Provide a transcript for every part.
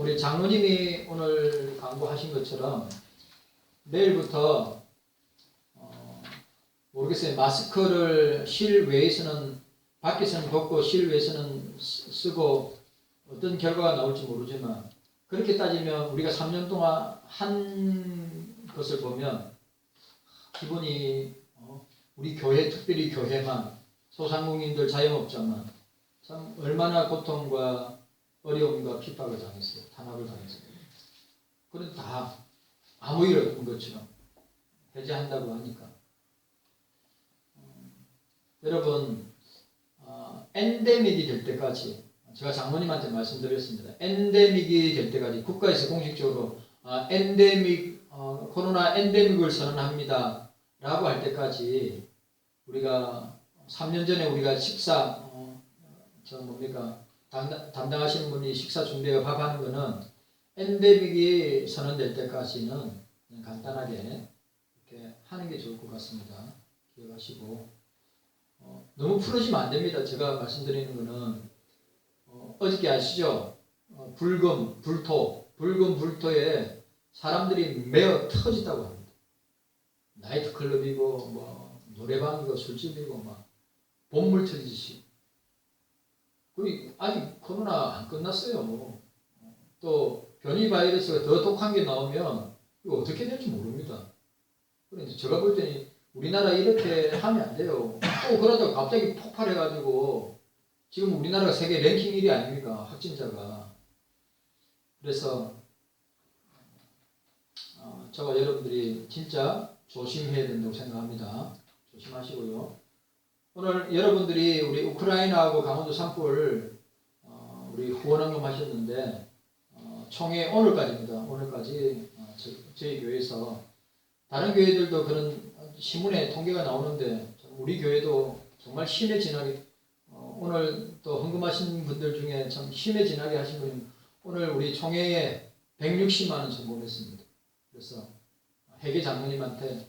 우리 장로님이 오늘 강구하신 것처럼 내일부터 모르겠어요. 마스크를 실외에서는 밖에서는 벗고 실외에서는 쓰고 어떤 결과가 나올지 모르지만 그렇게 따지면 우리가 3년 동안 한 것을 보면 기분이 우리 교회 특별히 교회만 소상공인들 자영업자만 참 얼마나 고통과 어려움과 핍박을 당했어요. 탄압을 당했어요. 그런데 다 아무 일 없는 것처럼 해제한다고 하니까 여러분 엔데믹이 될 때까지 제가 장모님한테 말씀드렸습니다. 엔데믹이 될 때까지 국가에서 공식적으로 엔데믹 코로나 엔데믹을 선언합니다 라고 할 때까지 우리가 3년 전에 우리가 식사 담당하시는 분이 식사 준비하고 밥 하는 거는 엔데믹이 선언될 때까지는 그냥 간단하게 이렇게 하는 게 좋을 것 같습니다. 기억하시고 너무 풀어지면 안 됩니다. 제가 말씀드리는 거는 어저께 아시죠? 불금불토에 사람들이 매어 터졌다고 합니다. 나이트클럽이고 뭐 노래방이고 술집이고 막 본물 터지듯이. 아직 코로나 안 끝났어요. 또 변이 바이러스가 더 독한 게 나오면 이거 어떻게 될지 모릅니다. 그런데 제가 볼 때는 우리나라 이렇게 하면 안 돼요. 또 그러다가 갑자기 폭발해가지고 지금 우리나라가 세계 랭킹 1위 아닙니까? 확진자가. 그래서 저와 여러분들이 진짜 조심해야 된다고 생각합니다. 조심하시고요. 오늘 여러분들이 우리 우크라이나하고 강원도 산불 우리 후원헌금 하셨는데 총회 오늘까지입니다. 오늘까지 저희 교회에서 다른 교회들도 그런 신문에 통계가 나오는데 우리 교회도 정말 심해 지나게 오늘 또 헌금하신 분들 중에 참 심해 지나게 하신 분이 오늘 우리 총회에 160만 원 성공했습니다. 그래서 회계 장로님한테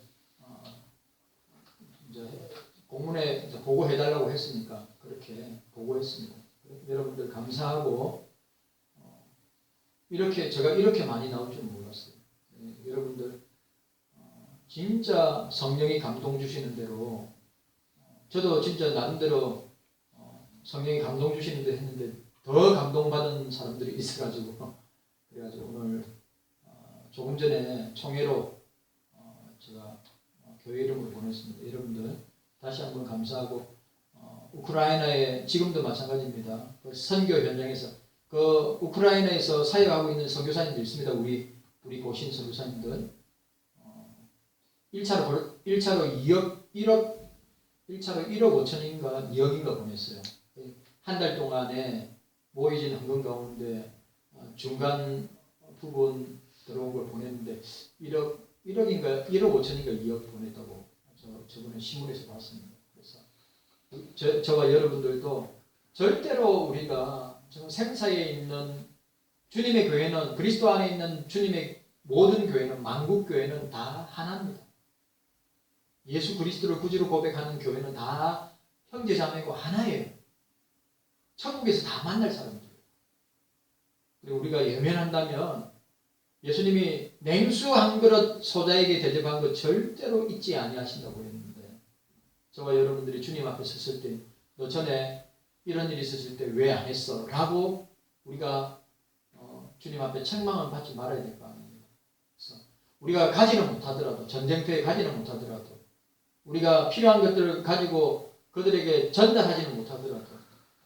이제 공문에 보고해달라고 했으니까 그렇게 보고했습니다. 여러분들 감사하고 제가 이렇게 많이 나올 줄 몰랐어요. 여러분들 진짜 성령이 감동 주시는 대로 저도 진짜 나름대로 성령이 감동 주시는 대로 했는데 더 감동받은 사람들이 있어가지고 그래가지고 오늘 조금 전에 총회로 제가 교회 이름을 보냈습니다. 여러분들 다시 한번 감사하고 우크라이나에 지금도 마찬가지입니다. 그 선교 현장에서 그 우크라이나에서 사역하고 있는 선교사님들 있습니다. 우리 보신 선교사님들 1차로 1억 5천인가 2억인가 보냈어요. 한 달 동안에 모이진 헌금 가운데 중간 부분 들어온 걸 보냈는데 1억 5천인가 2억 보냈다고 저번에 신문에서 봤습니다. 그래서 저와 여러분들도 절대로 우리가 지금 생사에 있는 주님의 교회는 그리스도 안에 있는 주님의 모든 교회는 만국 교회는 다 하나입니다. 예수 그리스도를 구주로 고백하는 교회는 다 형제자매고 하나예요. 천국에서 다 만날 사람들. 그리고 우리가 예면한다면 예수님이 냉수 한 그릇 소자에게 대접한 것 절대로 잊지 아니하신다고 했는데 저와 여러분들이 주님 앞에 섰을 때 너 전에 이런 일이 있었을 때 왜 안 했어? 라고 우리가 주님 앞에 책망을 받지 말아야 될 거 아닙니까? 그래서 우리가 가지는 못하더라도 전쟁터에 가지는 못하더라도 우리가 필요한 것들을 가지고 그들에게 전달하지는 못하더라도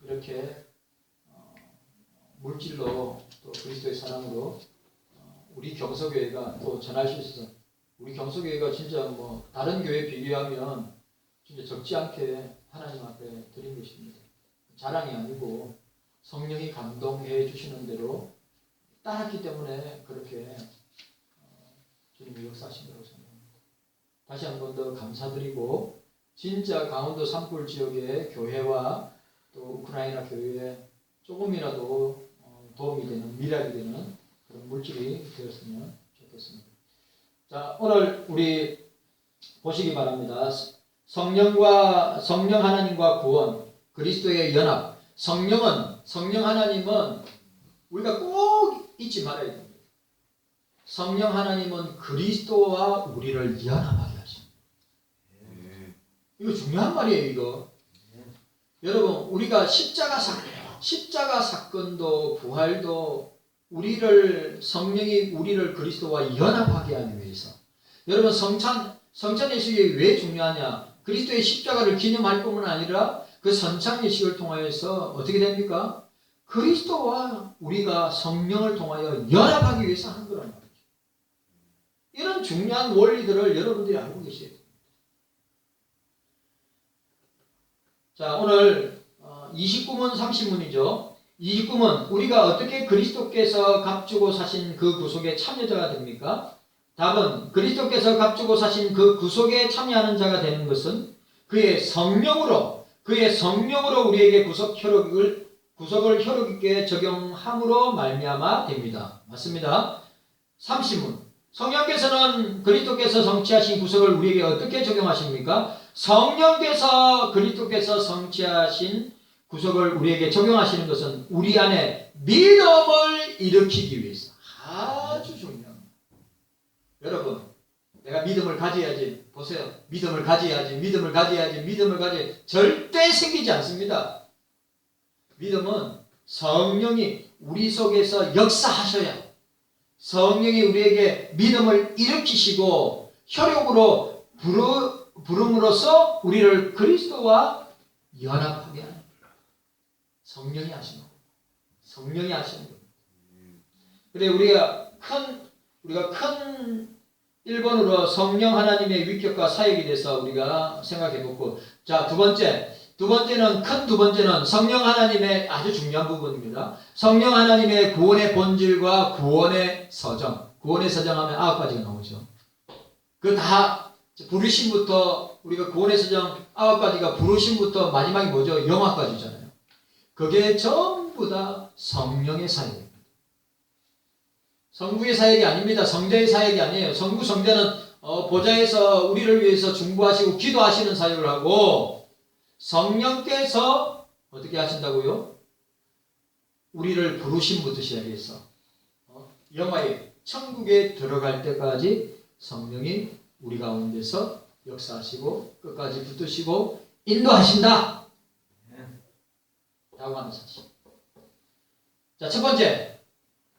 이렇게 물질로 또 그리스도의 사랑으로 우리 경서교회가 또 전할 수 있어서 우리 경서교회가 진짜 뭐 다른 교회에 비교하면 진짜 적지 않게 하나님 앞에 드린 것입니다. 자랑이 아니고 성령이 감동해 주시는 대로 따랐기 때문에 그렇게 주님이 역사하신 거라고 생각합니다. 다시 한 번 더 감사드리고 진짜 강원도 산불 지역의 교회와 또 우크라이나 교회에 조금이라도 도움이 되는 미랄이 되는 그런 물질이 되었으면 좋겠습니다. 자, 오늘 우리 보시기 바랍니다. 성령 하나님과 구원, 그리스도의 연합. 성령 하나님은 우리가 꼭 잊지 말아야 됩니다. 성령 하나님은 그리스도와 우리를 연합하게 하십니다. 이거 중요한 말이에요, 이거. 여러분, 우리가 십자가 사건도 부활도 성령이 우리를 그리스도와 연합하게 하기 위해서. 여러분, 성찬 예식이 왜 중요하냐? 그리스도의 십자가를 기념할 뿐만 아니라 그 성찬 예식을 통하여서 어떻게 됩니까? 그리스도와 우리가 성령을 통하여 연합하기 위해서 하는 거란 말이죠. 이런 중요한 원리들을 여러분들이 알고 계셔야 됩니다. 자, 오늘 29문 30문이죠. 29문, 우리가 어떻게 그리스도께서 값주고 사신 그 구속에 참여자가 됩니까? 답은 그리스도께서 값주고 사신 그 구속에 참여하는 자가 되는 것은 그의 성령으로 우리에게 구속을 혈육 있게 적용함으로 말미암아 됩니다. 맞습니다. 30문, 성령께서는 그리스도께서 성취하신 구속을 우리에게 어떻게 적용하십니까? 성령께서 그리스도께서 성취하신 구속을 우리에게 적용하시는 것은 우리 안에 믿음을 일으키기 위해서. 아주 중요합니다. 여러분, 내가 믿음을 가져야지. 보세요. 믿음을 가져야지. 절대 생기지 않습니다. 믿음은 성령이 우리 속에서 역사하셔야, 성령이 우리에게 믿음을 일으키시고 혈육으로 부름으로써 우리를 그리스도와 연합하게 하는 거예요. 성령이 하시는 겁니다. 그래, 우리가 큰 1번으로 성령 하나님의 위격과 사역에 대해서 우리가 생각해보고, 자, 두 번째는 성령 하나님의 아주 중요한 부분입니다. 성령 하나님의 구원의 본질과 구원의 서정. 구원의 서정하면 9가지가 나오죠. 그 다 부르심부터, 우리가 구원의 서정 9가지가 부르심부터 마지막이 뭐죠? 영화까지잖아요. 그게 전부 다 성령의 사역입니다. 성부의 사역이 아닙니다. 성자의 사역이 아니에요. 성부, 성자는 보좌에서 우리를 위해서 중보하시고 기도하시는 사역을 하고, 성령께서 어떻게 하신다고요? 우리를 부르심부터 시작해서 영화에 천국에 들어갈 때까지 성령이 우리 가운데서 역사하시고 끝까지 붙드시고 인도하신다 라고 하는 사실. 자, 첫 번째,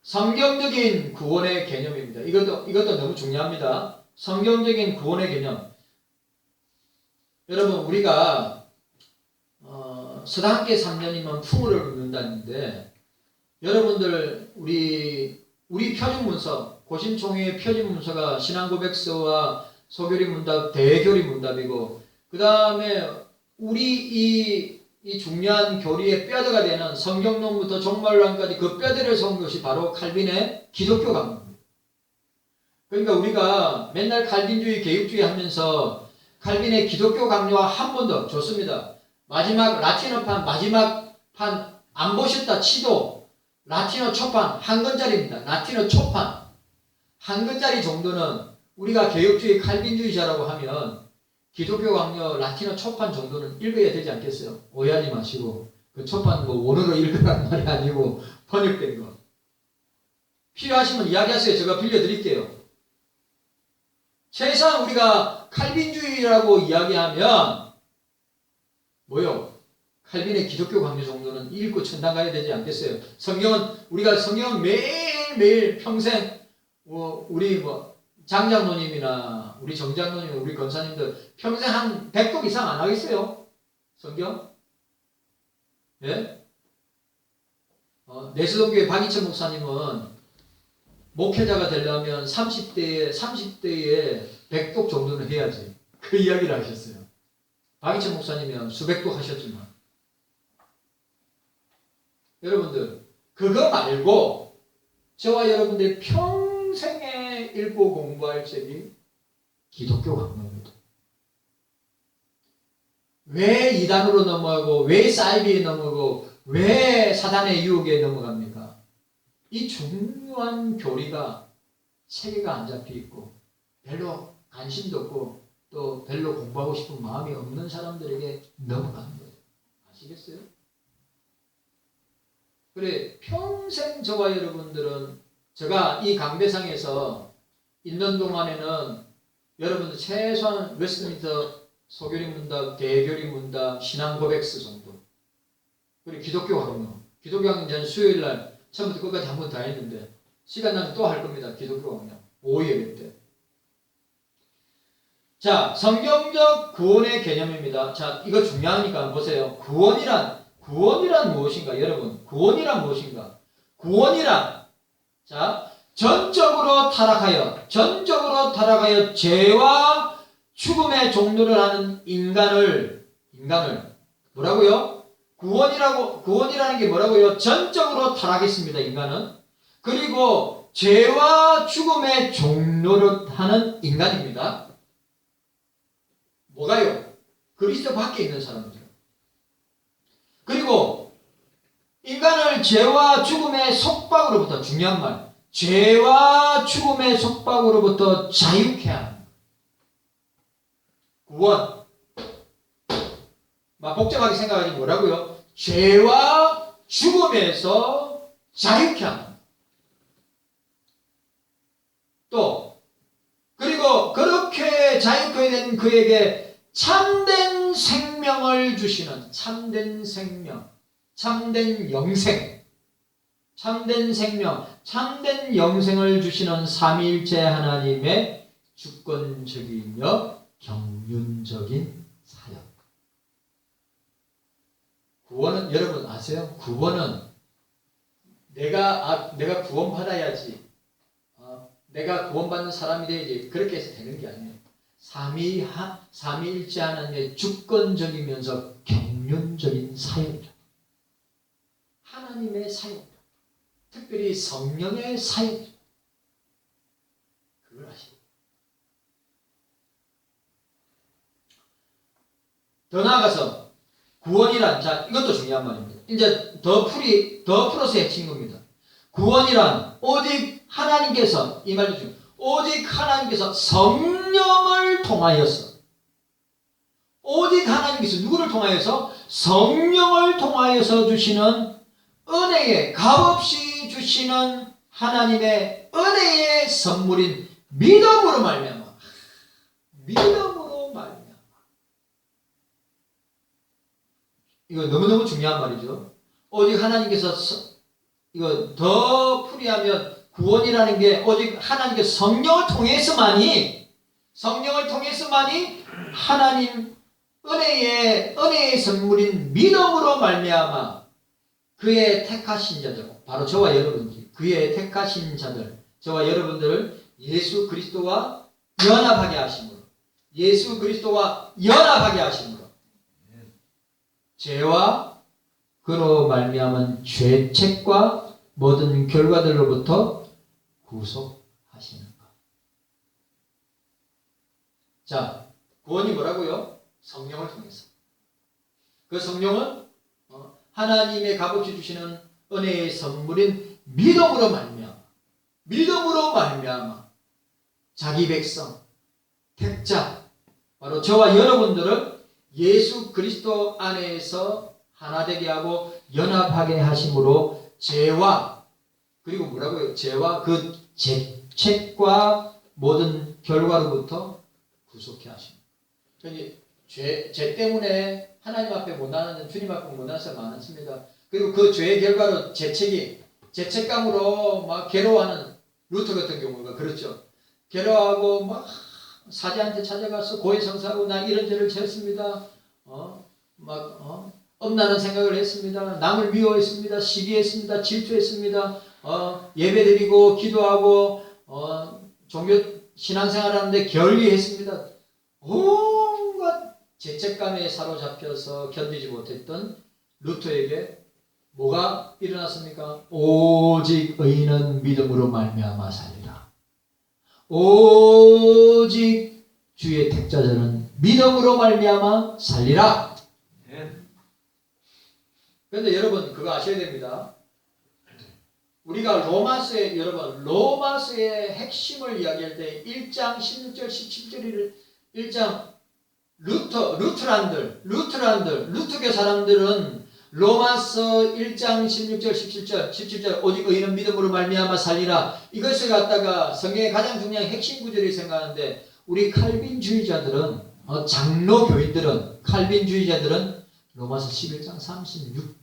성경적인 구원의 개념입니다. 이것도 너무 중요합니다. 성경적인 구원의 개념. 여러분, 우리가 서당계 3년이면 풍요를 얻는다는데, 여러분들 우리 표준문서, 고신총회의 표준문서가 신앙고백서와 소교리문답, 대교리문답이고, 그 다음에 우리 이 중요한 교리의 뼈대가 되는 성경론부터 종말론까지 그 뼈대를 세운 것이 바로 칼빈의 기독교 강론입니다. 그러니까 우리가 맨날 칼빈주의, 개혁주의 하면서 칼빈의 기독교 강요와 한 번 더 좋습니다. 마지막 마지막 판 안 보셨다 치도 라틴어 초판 한 권짜리입니다. 라틴어 초판 한 권짜리 정도는 우리가 개혁주의 칼빈주의자라고 하면 기독교 강요 라틴어 초판 정도는 읽어야 되지 않겠어요? 오해하지 마시고, 그 초판 원어로 읽으라는 말이 아니고 번역된 거. 필요하시면 이야기하세요. 제가 빌려드릴게요. 최소한 우리가 칼빈주의라고 이야기하면 뭐요? 칼빈의 기독교 강요 정도는 읽고 천당 가야 되지 않겠어요? 우리가 성경은 매일매일 평생 우리 장장로님이나 우리 정장로님, 우리 권사님들 평생 한 100독 이상 안 하겠어요? 성경? 예? 내수동교회 박이천 목사님은 목회자가 되려면 30대에 100독 정도는 해야지. 그 이야기를 하셨어요. 박이천 목사님은 수백독 하셨지만. 여러분들, 그거 말고 저와 여러분들 평생에 읽고 공부할 책이 기독교 강론입니다. 왜 이단으로 넘어가고, 왜 사이비에 넘어가고, 왜 사단의 유혹에 넘어갑니까? 이 중요한 교리가 체계가 안 잡혀 있고, 별로 관심도 없고, 또 별로 공부하고 싶은 마음이 없는 사람들에게 넘어가는 거예요. 아시겠어요? 그래 평생 저와 여러분들은 제가 이 강대상에서 있는 동안에는 여러분들 최소한 웨스트민스터 소교리 문답, 대교리 문답, 신앙 고백서 정도. 그리고 기독교 강론. 기독교 강론 저는 수요일 날 처음부터 끝까지 한 번 다 했는데 시간 나면 또 할 겁니다. 기독교 강론. 5예배 때. 자, 성경적 구원의 개념입니다. 자, 이거 중요하니까 보세요. 구원이란 무엇인가? 여러분, 구원이란 무엇인가? 구원이란, 자, 전적으로 타락하여 죄와 죽음의 종로를 하는 인간을 뭐라고요? 구원이라는 게 뭐라고요? 전적으로 타락했습니다, 인간은. 그리고 죄와 죽음의 종로를 하는 인간입니다. 뭐가요? 그리스도 밖에 있는 사람들. 그리고 인간을 죄와 죽음의 속박으로부터, 중요한 말, 죄와 죽음의 속박으로부터 자유케 하는 구원. 막 복잡하게 생각하지 뭐라고요? 죄와 죽음에서 자유케 하는. 또 그리고 그렇게 자유케 된 그에게 참된 생명을 주시는, 참된 생명, 참된 영생, 참된 생명, 참된 영생을 주시는 삼위일체 하나님의 주권적이며 경륜적인 사역. 구원은 여러분 아세요? 구원은 내가 구원받아야지, 내가 구원받는 사람이 돼야지, 그렇게 해서 되는 게 아니에요. 삼위일체 하나님의 주권적이면서 경륜적인 사역이다. 하나님의 사역, 특별히 성령의 사역이다. 그걸 아시고. 더 나아가서 구원이란, 자, 이것도 중요한 말입니다. 이제 더 풀어서 해친 겁니다. 구원이란 오직 하나님께서, 이 말도 중요해요. 오직 하나님께서 성령을 통하여서, 오직 하나님께서 누구를 통하여서? 성령을 통하여서 주시는 은혜에, 값없이 주시는 하나님의 은혜의 선물인 믿음으로 말미암아. 믿음으로 말미암아. 이거 너무너무 중요한 말이죠. 오직 하나님께서, 이거 더 풀이하면 구원이라는 게 오직 하나님께서 성령을 통해서만이 하나님 은혜의 선물인 믿음으로 말미암아 그의 택하신 자들, 바로 저와 여러분들, 그의 택하신 자들, 저와 여러분들을 예수 그리스도와 연합하게 하심으로, 죄와 그로 말미암은 죄책과 모든 결과들로부터 구속하시는 것. 자, 구원이 뭐라고요? 성령을 통해서. 그 성령은 하나님의 값없이 주시는 은혜의 선물인 믿음으로 말미암아 자기 백성, 택자, 바로 저와 여러분들을 예수 그리스도 안에서 하나 되게 하고 연합하게 하심으로 죄와, 그리고 뭐라고요? 죄와 그 죄책과 모든 결과로부터 구속해 하십니다. 그러니까 죄 때문에 하나님 앞에 못 나가는, 주님 앞에 못 나가서 많습니다. 그리고 그 죄의 결과로 죄책감으로 막 괴로워하는 루터 같은 경우가 그렇죠. 괴로워하고 막 사제한테 찾아가서 고해성사하고 나 이런 죄를 지었습니다. 엄나는 생각을 했습니다. 남을 미워했습니다. 시기했습니다. 질투했습니다. 예배드리고 기도하고 종교 신앙생활하는데 결리했습니다. 온갖 죄책감에 사로잡혀서 견디지 못했던 루터에게 뭐가 일어났습니까? 오직 의인은 믿음으로 말미암아 살리라. 오직 주의 택자들은 믿음으로 말미암아 살리라. 그런데 여러분 그거 아셔야 됩니다. 우리가 로마서의 핵심을 이야기할 때 1장 16절 17절을 1장 루터교 사람들은 로마서 1장 16절 17절 오직 의인은 믿음으로 말미암아 살리라. 이것을 갖다가 성경의 가장 중요한 핵심 구절이 생각하는데 우리 칼빈주의자들은 장로교인들은 칼빈주의자들은 로마서 11장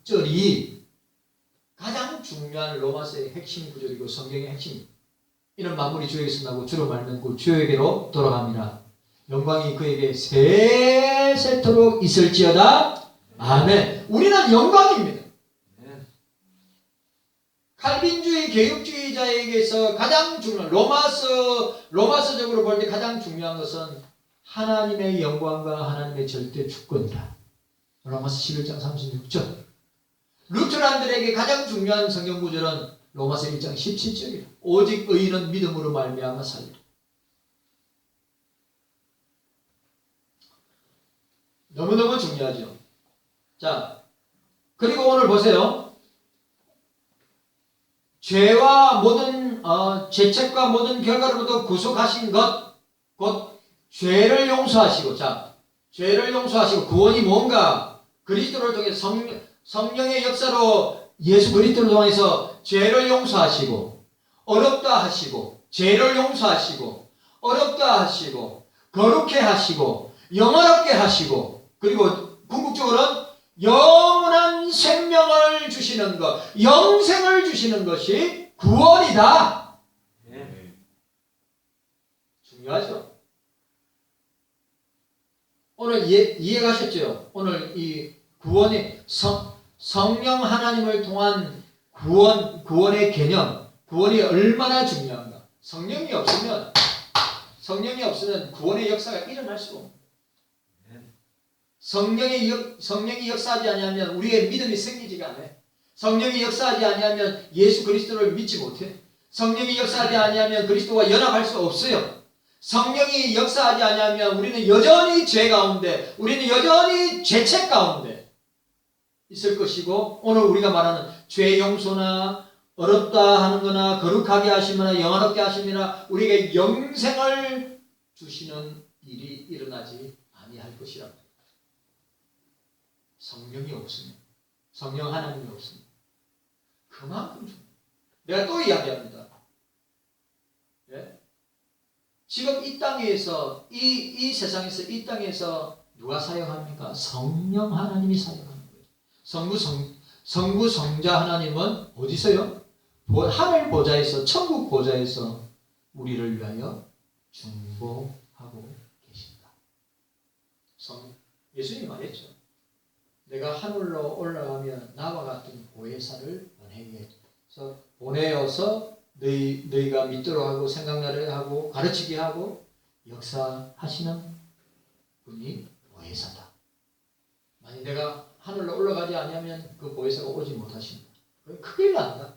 36절이 가장 중요한 로마서의 핵심 구절이고 성경의 핵심. 이는 만물이 주에게 있음하고 주로 말면 그 주에게로 돌아갑니다. 영광이 그에게 세세토록 있을지어다. 아멘. 우리는 영광입니다. 칼빈주의 개혁주의자에게서 가장 중요한 로마서적으로 볼 때 가장 중요한 것은 하나님의 영광과 하나님의 절대 주권이다. 로마서 11장 36절. 루트란들에게 가장 중요한 성경 구절은 로마서 1장 17절이다. 오직 의인은 믿음으로 말미암아 살리라. 너무너무 중요하죠. 자, 그리고 오늘 보세요. 죄와 모든 죄책과 모든 결과로부터 구속하신 것, 곧 죄를 용서하시고, 자, 죄를 용서하시고 구원이 뭔가? 그리스도를 통해 성령의 역사로 예수 그리스도를 통해서 죄를 용서하시고, 어렵다 하시고, 죄를 용서하시고, 어렵다 하시고, 거룩해 하시고, 영화롭게 하시고, 그리고 궁극적으로는 영원한 생명을 주시는 것, 영생을 주시는 것이 구원이다. 중요하죠. 오늘 이해가셨죠? 오늘 이 구원이 성령 하나님을 통한 구원의 개념, 구원이 얼마나 중요한가. 성령이 없으면 구원의 역사가 일어날 수가 없습니다. 성령이 역사하지 아니하면 우리의 믿음이 생기지가 않아요. 성령이 역사하지 아니하면 예수 그리스도를 믿지 못해. 성령이 역사하지 아니하면 그리스도와 연합할 수 없어요. 성령이 역사하지 아니하면 우리는 여전히 죄 가운데, 우리는 여전히 죄책 가운데 있을 것이고, 오늘 우리가 말하는 죄 용서나 어렵다 하는 거나 거룩하게 하시거나 영화롭게 하시거나 우리에게 영생을 주시는 일이 일어나지 아니할 것이라고. 성령이 없으면, 성령 하나님이 없으면 그만큼 내가 또 이야기합니다. 예? 지금 이 땅에서 이 세상에서 이 땅에서 누가 사역합니까? 성령 하나님이 사역하는 거예요. 성부 성자 하나님은 어디서요? 하늘 보좌에서, 천국 보좌에서 우리를 위하여 중보하고 계신다. 예수님이 말했죠. 내가 하늘로 올라가면 나와 같은 보혜사를 보내어서 너희가 믿도록 하고 생각나게 하고 가르치게 하고 역사하시는 분이 보혜사다. 만약 내가 하늘로 올라가지 않으면 그 보혜사가 오지 못하신다. 그럼 큰일 난다.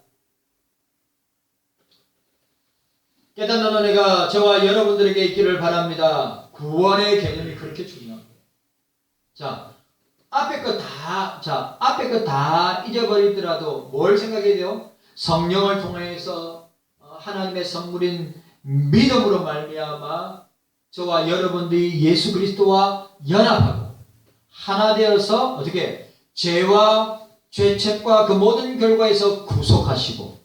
깨닫는 은혜가 저와 여러분들에게 있기를 바랍니다. 구원의 개념이 그렇게 중요한 거예요. 자, 앞에 거 다 잊어버리더라도 뭘 생각해야 돼요? 성령을 통해서 하나님의 선물인 믿음으로 말미암아 저와 여러분들이 예수 그리스도와 연합하고 하나 되어서 어떻게 죄와 죄책과 그 모든 결과에서 구속하시고,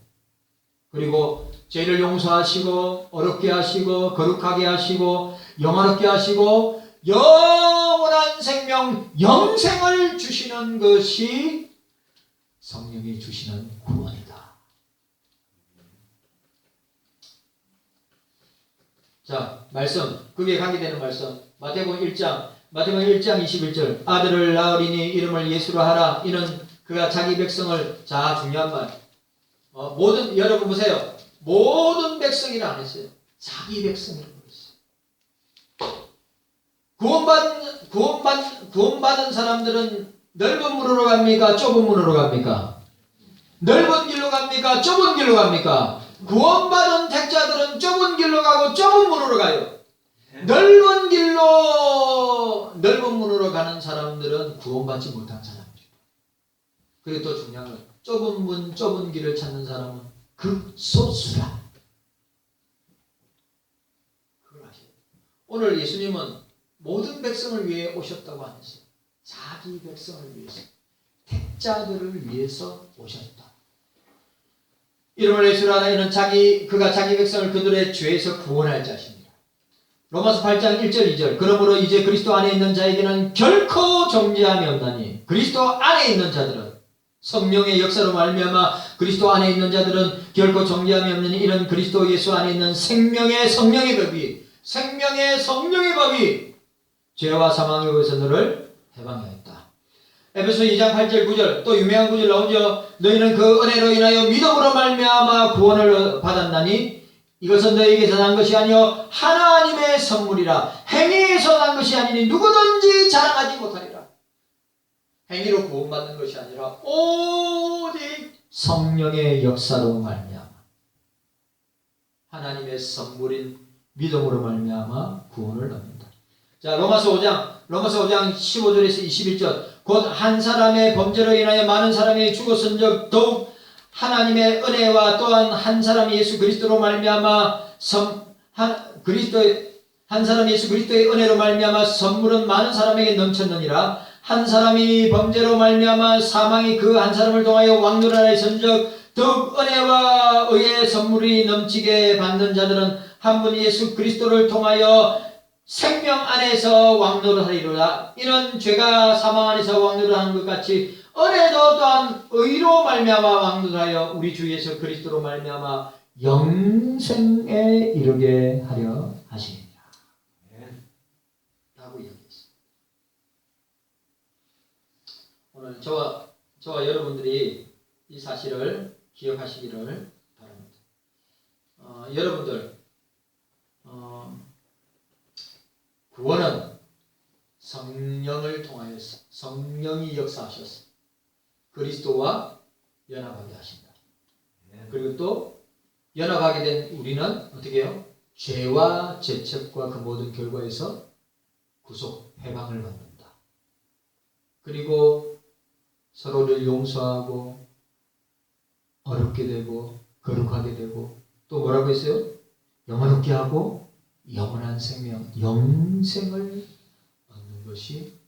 그리고 죄를 용서하시고 어렵게 하시고 거룩하게 하시고 영화롭게 하시고 영원한 생명, 영생을 주시는 것이 성령이 주시는 구원이다. 자, 말씀, 그게 관계되는 말씀. 마태복음 1장 21절. 아들을 낳으리니 이름을 예수로 하라. 이는 그가 자기 백성을, 자, 중요한 말. 여러분 보세요. 모든 백성이라 안 했어요. 자기 백성이라고 했어요. 구원받은 사람들은 넓은 문으로 갑니까? 좁은 문으로 갑니까? 넓은 길로 갑니까? 좁은 길로 갑니까? 구원받은 택자들은 좁은 길로 가고 좁은 문으로 가요. 넓은 문으로 가는 사람들은 구원받지 못한 사람이죠. 그리고 또 중요한 건 좁은 문, 좁은 길을 찾는 사람은 극소수라. 그걸 아셔야 돼요. 오늘 예수님은 모든 백성을 위해 오셨다고 안 했어요. 자기 백성을 위해서. 약자들을 위해서 오셨다. 이름을 예수라 하나 이는 그가 자기 백성을 그들의 죄에서 구원할 자십니다. 로마서 8장 1절 2절 그러므로 이제 그리스도 안에 있는 자에게는 결코 정죄함이 없나니 그리스도 안에 있는 자들은 성령의 역사로 말미암아 그리스도 안에 있는 자들은 결코 정죄함이 없느니 이는 그리스도 예수 안에 있는 생명의 성령의 법이 죄와 사망의 법에서 너를 해방하였다. 에베소 2장 8절 9절 또 유명한 구절 나오죠. 너희는 그 은혜로 인하여 믿음으로 말미암아 구원을 받았나니 이것은 너희에게서 난 것이 아니요 하나님의 선물이라. 행위에서 난 것이 아니니 누구든지 자랑하지 못하리라. 행위로 구원받는 것이 아니라 오직 성령의 역사로 말미암아 하나님의 선물인 믿음으로 말미암아 구원을 얻는다. 자, 로마서 5장 15절에서 21절 곧 한 사람의 범죄로 인하여 많은 사람이 죽었은즉 더욱 하나님의 은혜와 또한 한 사람이 예수 그리스도로 말미암아 한 사람이 예수 그리스도의 은혜로 말미암아 선물은 많은 사람에게 넘쳤느니라. 한 사람이 범죄로 말미암아 사망이 그 한 사람을 통하여 왕노라라 했은즉 더욱 은혜와 의의 선물이 넘치게 받는 자들은 한 분 예수 그리스도를 통하여 생명 안에서 왕노릇하리로다. 이는 죄가 사망 안에서 왕노릇하는 것 같이 은혜도 또한 의로 말미암아 왕노릇하여 우리 주 예수 그리스도로 말미암아 영생에 이르게 하려 하시니라. 라고 이야기했습니다. 오늘 저와 여러분들이 이 사실을 기억하시기를 바랍니다. 여러분들 구원은 성령을 통하여서 성령이 역사하셔서 그리스도와 연합하게 하신다. 그리고 또 연합하게 된 우리는 어떻게 해요? 죄와 죄책과 그 모든 결과에서 구속, 해방을 받는다. 그리고 서로를 용서하고 어렵게 되고 거룩하게 되고 또 뭐라고 했어요? 영원롭게 하고 영원한 생명, 영생을 얻는 것이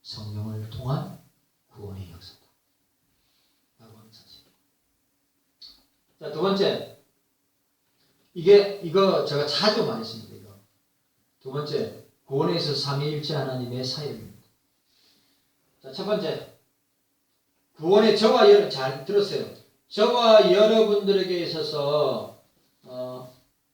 성령을 통한 구원의 역사다. 라고 하는 사실. 자, 두 번째. 이거 제가 자주 말했습니다. 이거. 두 번째. 구원에 있어서 삼위일체 하나님의 사역입니다. 자, 첫 번째. 구원에 잘 들었어요. 저와 여러분들에게 있어서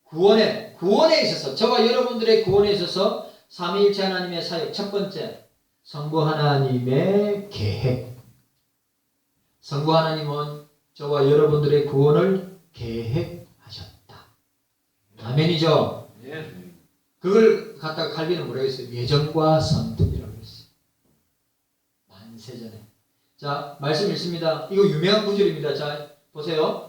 구원에 있어서 저와 여러분들의 구원에 있어서 삼위일체 하나님의 사역. 첫 번째, 성부 하나님의 계획. 성부 하나님은 저와 여러분들의 구원을 계획하셨다. 아멘이죠? 그걸 갖다가 칼빈은 뭐라고 했어요? 예정과 선택이라고 했어요. 만세전에. 자, 말씀 읽습니다. 이거 유명한 구절입니다. 자, 보세요.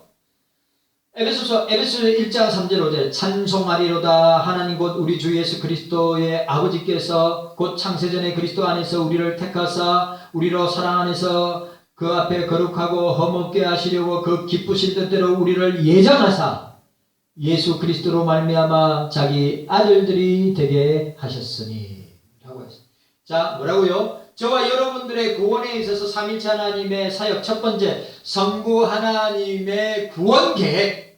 에베소서 1장 3절 5절 찬송하리로다. 하나님 곧 우리 주 예수 그리스도의 아버지께서 곧 창세전에 그리스도 안에서 우리를 택하사 우리로 사랑 안에서 그 앞에 거룩하고 흠없게 하시려고 그 기쁘신 뜻대로 우리를 예정하사 예수 그리스도로 말미암아 자기 아들들이 되게 하셨으니 라고 했어요. 자, 뭐라고요? 저와 여러분들의 구원에 있어서 삼위일체 하나님의 사역. 첫 번째, 성부 하나님의 구원 계획.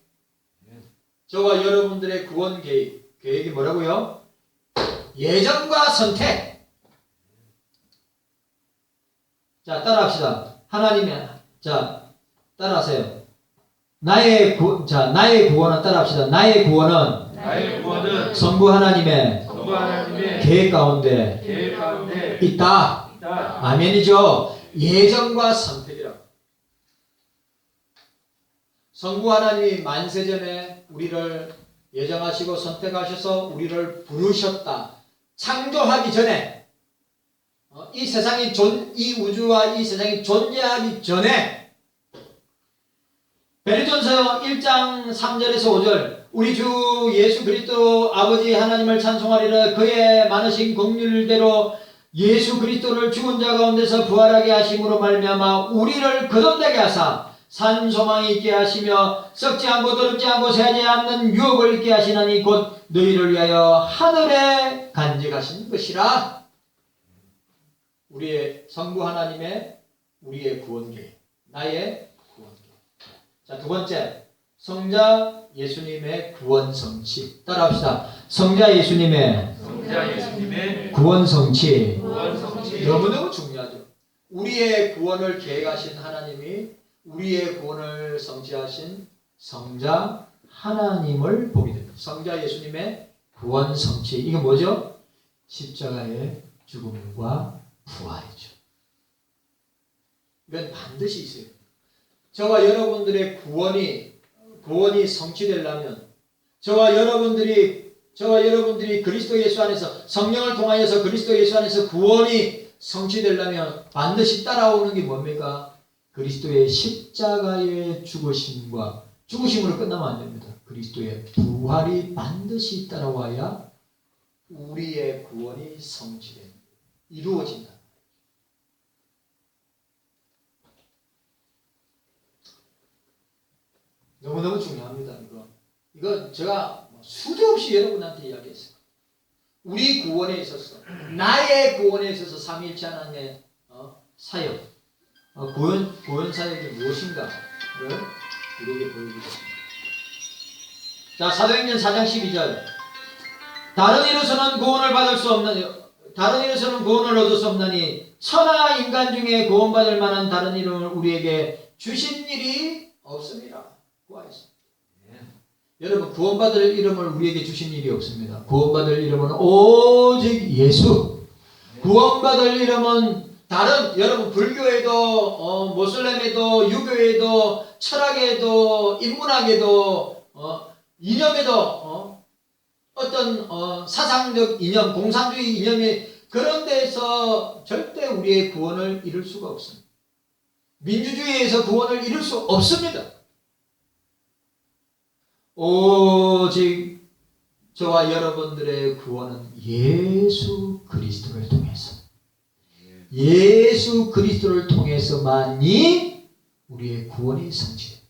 저와 여러분들의 구원 계획이 뭐라고요? 예정과 선택. 자, 따라합시다. 따라하세요. 나의 구원은 따라합시다. 나의 구원은 성부 하나님의 계획 가운데 있다. 아멘이죠. 예정과 선택이라고. 성부 하나님이 만세전에 우리를 예정하시고 선택하셔서 우리를 부르셨다. 창조하기 전에 이 우주와 이 세상이 존재하기 전에 베드로전서 1장 3절에서 5절 우리 주 예수 그리스도 아버지 하나님을 찬송하리라. 그의 많으신 긍휼대로 예수 그리스도를 죽은 자 가운데서 부활하게 하심으로 말미암아 우리를 거듭나게 하사 산 소망이 있게 하시며 썩지 않고 더럽지 않고 새하지 않는 유업을 있게 하시나니 곧 너희를 위하여 하늘에 간직하신 것이라. 우리의 성부 하나님의 우리의 구원 계획, 나의 구원 계획. 자, 두 번째, 성자 예수님의 구원 성취. 따라합시다. 성자 예수님의 구원 성취. 너무너무 중요하죠. 우리의 구원을 계획하신 하나님이 우리의 구원을 성취하신 성자 하나님을 보게 됩니다. 성자 예수님의 구원 성취. 이게 뭐죠? 십자가의 죽음과 부활이죠. 이건 반드시 있어요. 저와 여러분들의 구원이 성취되려면 저와 여러분들이 그리스도 예수 안에서 성령을 통하여서 그리스도 예수 안에서 구원이 성취되려면 반드시 따라오는 게 뭡니까? 그리스도의 십자가의 죽으심으로 끝나면 안 됩니다. 그리스도의 부활이 반드시 따라와야 우리의 구원이 성취됩니다. 이루어진다. 너무너무 중요합니다. 이거 제가 수도 없이 여러분한테 이야기했어요. 우리 구원에 있어서, 나의 구원에 있어서 삼위일체 하나님의 사역, 구원 사역이 무엇인가를 우리에게 보여주겠습니다. 자, 사도행전 4장 12절. 다른 이로서는 구원을 얻을 수 없나니 천하 인간 중에 구원받을 만한 다른 이름을 우리에게 주신 일이 없습니다. 구하였습니다. 여러분, 구원받을 이름을 우리에게 주신 일이 없습니다. 구원받을 이름은 오직 예수. 구원받을 이름은 여러분 불교에도 모슬렘에도 유교에도 철학에도 인문학에도 이념에도 어떤 사상적 이념, 공산주의 이념이 그런 데서 절대 우리의 구원을 이룰 수가 없습니다. 민주주의에서 구원을 이룰 수 없습니다. 오직 저와 여러분들의 구원은 예수 그리스도를 통해서만이 우리의 구원이 성취됩니다.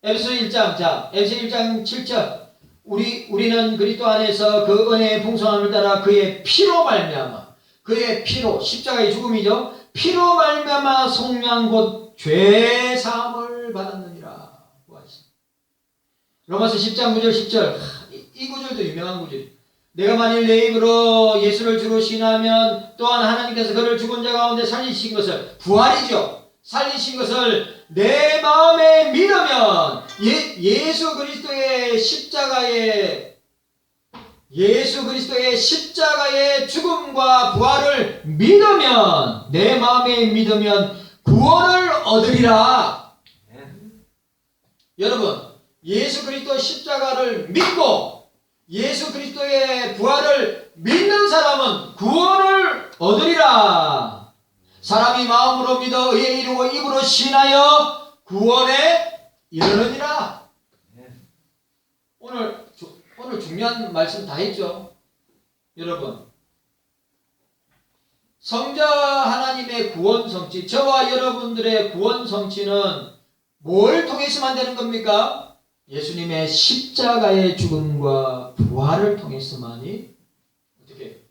에베소 1장 7절. 우리는 그리스도 안에서 그 은혜의 풍성함을 따라 그의 피로 말미암아, 그의 피로, 십자가의 죽음이죠. 피로 말미암아 속량 곧 죄 사함을 받았느니라. 로마서 10장 9절 10절. 이 구절도 유명한 구절이에요. 내가 만일 내 입으로 예수를 주로 신하면 또한 하나님께서 그를 죽은 자 가운데 살리신 것을, 부활이죠. 살리신 것을 내 마음에 믿으면, 예수 그리스도의 십자가의 죽음과 부활을 믿으면, 내 마음에 믿으면 구원을 얻으리라. 여러분, 예수 그리스도 십자가를 믿고 예수 그리스도의 부활을 믿는 사람은 구원을 얻으리라. 사람이 마음으로 믿어 의에 이르고 입으로 신하여 구원에 이르느니라. 오늘 중요한 말씀 다 했죠. 여러분, 성자 하나님의 구원 성취, 저와 여러분들의 구원 성취는 뭘 통해서만 되는 겁니까? 예수님의 십자가의 죽음과 부활을 통해서만이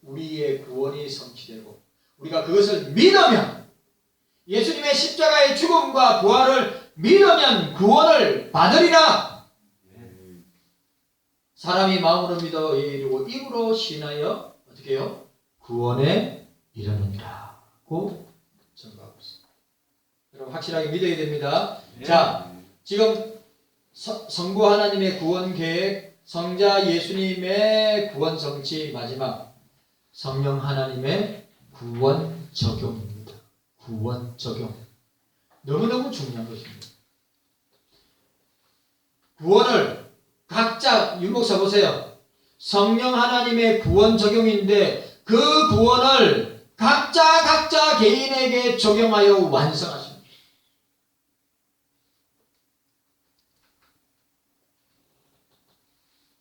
우리의 구원이 성취되고, 우리가 그것을 믿으면, 예수님의 십자가의 죽음과 부활을 믿으면 구원을 받으리라. 사람이 마음으로 믿어 이르고 입으로 신하여 어떻게 해요? 구원에 이르느니라 고 증거하고 있습니다. 여러분, 확실하게 믿어야 됩니다. 자, 지금 성부 하나님의 구원 계획, 성자 예수님의 구원 성취, 마지막 성령 하나님의 구원 적용입니다. 구원 적용. 너무너무 중요한 것입니다. 구원을 각자, 윤목사 보세요. 성령 하나님의 구원 적용인데 그 구원을 각자 개인에게 적용하여 완성하십니다.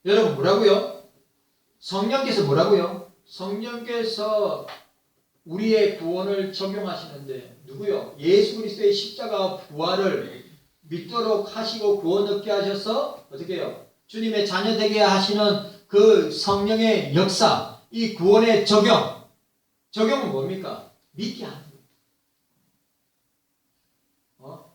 여러분, 뭐라고요? 성령께서 뭐라고요? 성령께서 우리의 구원을 적용하시는데, 누구요? 예수 그리스도의 십자가 부활을 믿도록 하시고 구원 얻게 하셔서 어떻게 해요? 주님의 자녀 되게 하시는 그 성령의 역사, 이 구원의 적용은 뭡니까? 믿게 하는 거예요.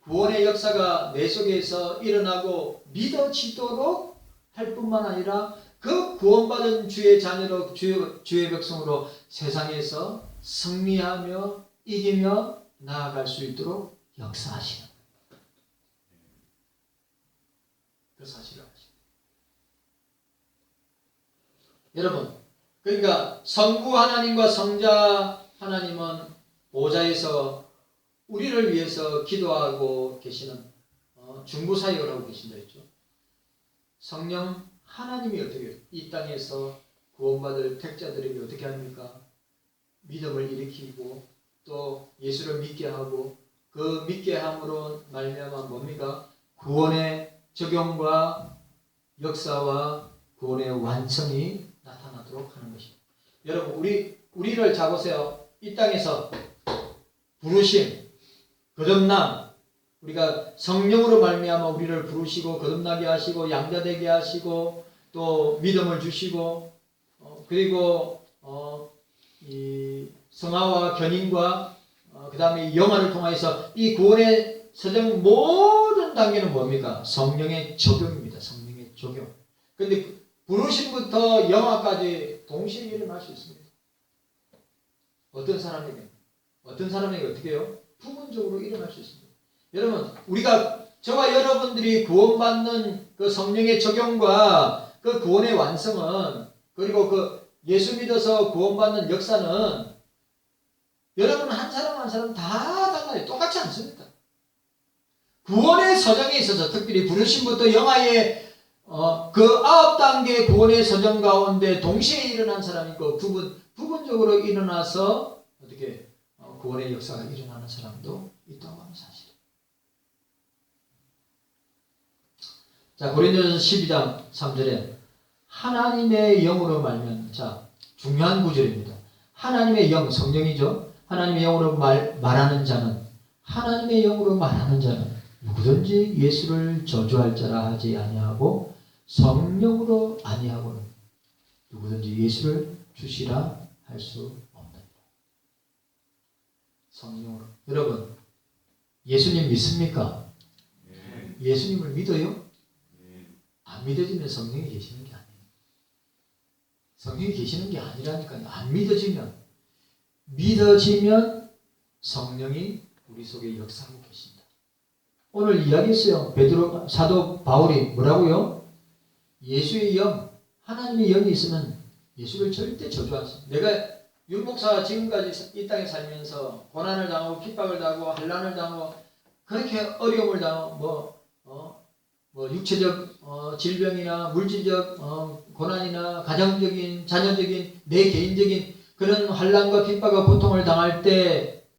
구원의 역사가 내 속에서 일어나고 믿어지도록 할 뿐만 아니라 그 구원받은 주의 자녀로 주의 백성으로 세상에서 승리하며 이기며 나아갈 수 있도록 역사하시는 그 사실을 아십니다. 여러분, 그러니까 성부 하나님과 성자 하나님은 보좌에서 우리를 위해서 기도하고 계시는 중보 사역을 하고 계신다 했죠. 성령 하나님이 어떻게 이 땅에서 구원받을 택자들에게 어떻게 합니까? 믿음을 일으키고 또 예수를 믿게 하고 그 믿게 함으로 말미암아 뭡니까? 구원의 적용과 역사와 구원의 완성이 나타나도록 하는 것입니다. 여러분, 우리를 잡으세요. 이 땅에서 부르심, 거듭남, 우리가 성령으로 말미암아 우리를 부르시고 거듭나게 하시고 양자되게 하시고 또 믿음을 주시고 그리고 이 성화와 견인과 그 다음에 영화를 통해서 이 구원의 서정 모든 단계는 뭡니까? 성령의 적용입니다. 성령의 적용. 그런데 부르심부터 영화까지 동시에 일어날 수 있습니다. 어떤 사람에게 어떻게 해요? 부분적으로 일어날 수 있습니다. 여러분, 저와 여러분들이 구원받는 그 성령의 적용과 그 구원의 완성은, 그리고 그 예수 믿어서 구원받는 역사는 여러분 한 사람 한 사람 다 달라요. 똑같지 않습니다. 구원의 서정에 있어서 특별히 부르심부터 영화의 그 9단계 구원의 서정 가운데 동시에 일어난 사람이 있고 부분적으로 일어나서 어떻게 구원의 역사가 일어나는 사람도 있다고 하는 사실. 자, 고린도전서 12장 3절에 하나님의 영으로 말면, 자, 중요한 구절입니다. 하나님의 영, 성령이죠. 하나님의 영으로 말하는 자는, 하나님의 영으로 말하는 자는 누구든지 예수를 저주할 자라 하지 아니하고 성령으로 아니하고는 누구든지 예수를 주시라 할 수 없느니라. 성령으로. 여러분, 예수님 믿습니까? 네. 예수님을 믿어요? 네. 안 믿어지면 성령이 계시는 게 아니에요. 성령이 계시는 게 아니라니까요. 안 믿어지면 성령이 우리 속에 역사하고 계신다. 오늘 이야기했어요. 사도 바울이 뭐라고요? 예수의 영, 하나님의 영이 있으면 예수를 절대 저주하지. 내가 윤목사가 지금까지 이 땅에 살면서 고난을 당하고 핍박을 당하고 환난을 당하고 그렇게 어려움을 당하고 육체적 질병이나 물질적 고난이나 가정적인 자녀적인 내 개인적인 그런 환난과 핍박과 고통을 당할 때